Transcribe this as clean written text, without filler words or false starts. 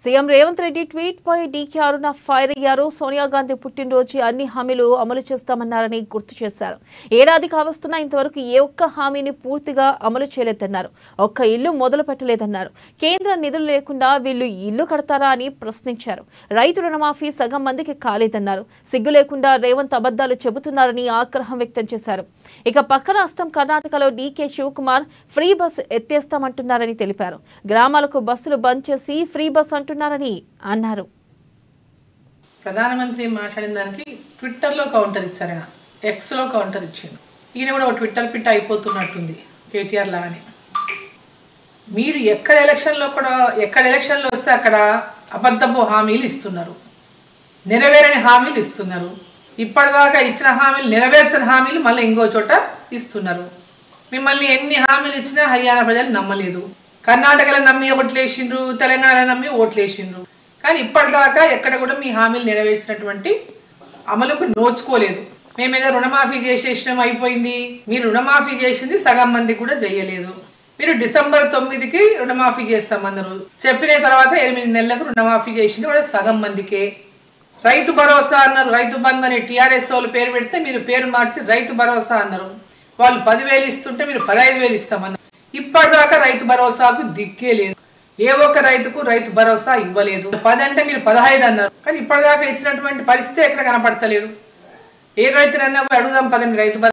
CM Revanth Reddy tweet పై DK అరుణ fire అయ్యారు. సోనియా గాంధీ పుట్టినరోజు అన్ని హామీలు అమలు చేస్తామన్నారని గుర్తు చేశారు. ఏడాది కావస్తున్నా ఇంతవరకు ఏ ఒక్క హామీని పూర్తిగా అమలు చేయలేదన్నారు. ఒక్క ఇల్లు మొదలు పెట్టలేదన్నారు. కేంద్ర నిధులు లేకుండా వీళ్ళు ఇల్లు కడతారా అని ప్రశ్నించారు. రైతు రుణమాఫీ సగం మందికి కాలేదన్నారు. సిగ్గు లేకుండా రేవంత్ అబద్దాలు చెబుతున్నారని ఆగ్రహం వ్యక్తం చేశారు. ఇక పక్క రాష్ట్రం కర్ణాటకలో డీకే శివకుమార్ ఫ్రీ బస్ ఎత్తేస్తామంటున్నారని తెలిపారు. గ్రామాలకు బస్సులు బంద్ చేసి ఫ్రీ బస్ అంటున్నారని అన్నారు. ప్రధానమంత్రి మాట్లాడిన దానికి ట్విట్టర్లో కౌంటర్ ఇచ్చారు. ఎక్స్లో కౌంటర్ ఇచ్చిండు. ఈయన కూడా ఒక ట్విట్టర్ పిట్ అయిపోతున్నట్టుంది కేటీఆర్ లాగానే. మీరు ఎక్కడ ఎలక్షన్లో వస్తే అక్కడ అబద్ధపు హామీలు ఇస్తున్నారు, నెరవేరని హామీలు ఇస్తున్నారు. ఇప్పటిదాకా ఇచ్చిన హామీలు నెరవేర్చని హామీలు మళ్ళీ ఇంకో చోట ఇస్తున్నారు. మిమ్మల్ని ఎన్ని హామీలు ఇచ్చినా హర్యానా ప్రజలు నమ్మలేదు. కర్ణాటకలో నమ్మి ఓట్లేసిండ్రు, తెలంగాణలో నమ్మి ఓట్లేసిండ్రు. కానీ ఇప్పటిదాకా ఎక్కడ కూడా మీ హామీలు నెరవేర్చినటువంటి అమలుకు నోచుకోలేదు. మేమేదో రుణమాఫీ చేసేసినాం అయిపోయింది. మీరు రుణమాఫీ చేసింది సగం మందికి కూడా చేయలేదు. మీరు డిసెంబర్ 9కి రుణమాఫీ చేస్తామన్నారు. చెప్పిన తర్వాత 8 నెలలకు రుణమాఫీ చేసింది కూడా సగం మందికే. రైతు భరోసా అన్నారు. రైతు బంధు అని టీఆర్ఎస్ వాళ్ళు పేరు పెడితే మీరు పేరు మార్చి రైతు భరోసా అన్నారు. వాళ్ళు 10,000 ఇస్తుంటే మీరు 15,000 ఇస్తామన్నారు. ఇప్పటిదాకా రైతు భరోసాకు దిక్కే లేదు. ఏ ఒక్క రైతుకు రైతు భరోసా ఇవ్వలేదు. 10 అంటే మీరు 15 అన్నారు. కానీ ఇప్పటిదాకా ఇచ్చినటువంటి పరిస్థితి ఎక్కడ కనపడతలేదు. ఏ రైతునన్నా అడుగుదాం పదండి రైతు